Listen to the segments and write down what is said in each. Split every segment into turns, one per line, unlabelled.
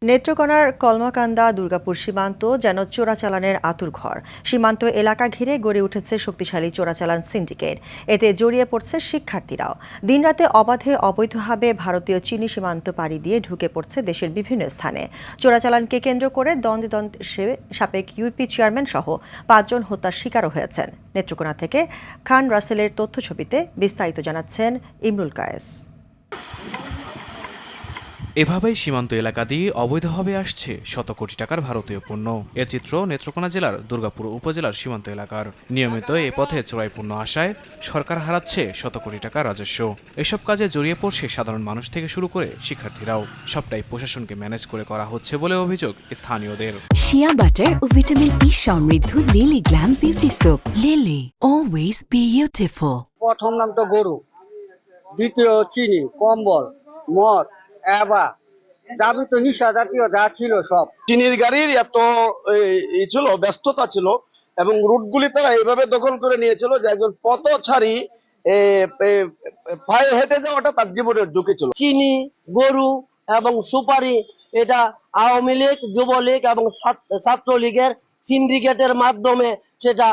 নেত্রকোনার কলমাকান্দা দুর্গাপুর সীমান্ত যেন চোরাচালানের আঁতুড়ঘর। সীমান্ত এলাকা ঘিরে গড়ে উঠেছে শক্তিশালী চোরাচালান সিন্ডিকেট। এতে জড়িয়ে পড়ছে শিক্ষার্থীরাও। দিনরাতে অবাধে অবৈধভাবে ভারতীয় চীনি সীমান্ত পাড়ি দিয়ে ঢুকে পড়ছে দেশের বিভিন্ন স্থানে। চোরাচালানকে কেন্দ্র করে দ্বন্দ্বে সাবেক ইউপি চেয়ারম্যান সহ 5 জন হত্যার শিকারও হয়েছেন। নেত্রকোনা থেকে খান রাসেলের তথ্যছবিতে বিস্তারিত জানাচ্ছেন ইমরুল কায়েস।
এভাবেই সীমান্ত এলাকা দিয়ে অবৈধভাবে আসছে শত কোটি টাকার ভারতীয় পণ্য। এ চিত্র নেত্রকোনা জেলার দুর্গাপুর উপজেলার সীমান্ত এলাকার। নিয়মিত এ পথে চোরাই পণ্য আসায় সরকার হারাচ্ছে শত কোটি টাকা রাজস্ব। এসব কাজে জড়িয়ে পড়ছে সাধারণ মানুষ থেকে শুরু করে শিক্ষার্থীরাও। সবটাই প্রশাসনকে ম্যানেজ করে করা হচ্ছে বলে অভিযোগ স্থানীয়দের।
শিয়া বাটার ও ভিটামিন ই সমৃদ্ধ lily glam beauty soap. Lily, always beautiful.
প্রথম নাম তো গরু, দ্বিতীয় চিনি, কম্বল, মদ, যাবতীয় নিশা জাতীয় যা ছিল সব।
চিনির গাড়ির এত ছিল, ব্যস্ততা ছিল এবং রুটগুলি তারা এইভাবে দখল করে নিয়েছিল যে একজন পথচারী পায়ে হেঁটে যাওয়াটা তার জীবনের ঝুঁকি ছিল।
চিনি, গরু এবং সুপারি এটা আওয়ামী লীগ, যুবলীগ এবং ছাত্রলীগের সিন্ডিকেটের মাধ্যমে সেটা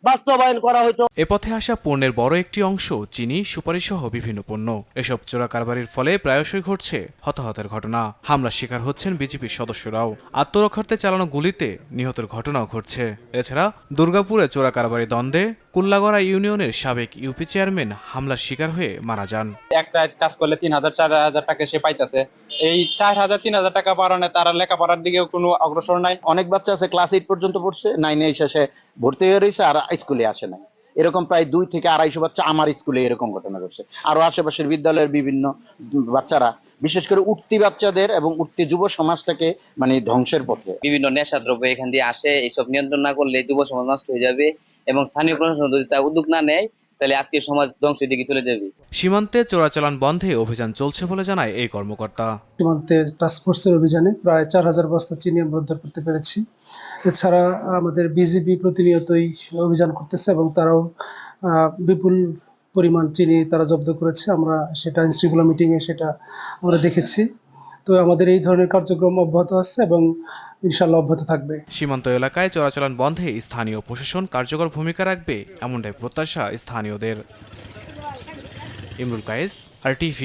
বাস্তবায়ন করা হতো।
এ পথে আসা পণ্যের বড় একটি অংশ চিনি, সুপারি সহ বিভিন্ন পণ্য। এসব চোরা কারবারির ফলে প্রায়শই ঘটছে হতাহতের ঘটনা। হামলার শিকার হচ্ছেন বিজেপির সদস্যরাও। আত্মরক্ষার্থে চালানো গুলিতে নিহতের ঘটনাও ঘটছে। এছাড়া দুর্গাপুরে চোরা কারবারি দ্বন্দ্বে কুল্লাগড়া ইউনিয়নের সাবেক ইউপি চেয়ারম্যান হামলার শিকার হয়ে মারা যান।
এক রাত কাজ করলে 3,000-4,000 টাকা সে পাইতেছে। এই 4,000-3,000 টাকা বাড়ানো তারা লেখাপড়ার দিকেও কোনো অগ্রসর নাই।
অনেক বাচ্চা আছে ক্লাস 8 পর্যন্ত পড়ছে, 9 শেষে ভর্তি হয়ে রয়েছে আর স্কুলে আসে নাই। এরকম প্রায় 2 থেকে 250 বাচ্চা আমার স্কুলে এরকম ঘটনা ঘটছে। আরো আশেপাশের বিদ্যালয়ের বিভিন্ন বাচ্চারা, বিশেষ করে উঠতি বাচ্চাদের এবং উঠতি যুব সমাজটাকে মানে ধ্বংসের পথে।
বিভিন্ন নেশাদ্রব্য এখান দিয়ে আসে, এইসব নিয়ন্ত্রণ না করলে যুব সমাজ নষ্ট হয়ে যাবে এবং স্থানীয় প্রশাসন যদি তা উদ্যোগ না নেয় তাহলে আজকে সমাজ ধ্বংসের দিকে চলে যাবে।
সীমান্তে চোরাচালান বন্ধে অভিযান চলছে বলে জানায় এই কর্মকর্তা।
সীমান্তে টাস্কফোর্সের অভিযানে প্রায় 4,000 বস্তা চিনি আমরা উদ্ধার করতে পেরেছি। এছাড়া আমাদের বিজিবি প্রতিনিয়তই অভিযান করতেছে এবং তারাও বিপুল পরিমাণ চিনি তারা জব্দ করেছে। আমরা সেটা আইনশৃঙ্খলা মিটিংয়ে সেটা আমরা দেখেছি। তো আমাদের এই ধরনের কার্যক্রম অব্যাহত আছে এবং ইনশাআল্লাহ অব্যাহত থাকবে।
সীমান্ত এলাকায় চোরাচালান বন্ধে স্থানীয় প্রশাসন কার্যকর ভূমিকা রাখবে, এমনটাই প্রত্যাশা স্থানীয়দের। ইমরুল কায়েস, RTV।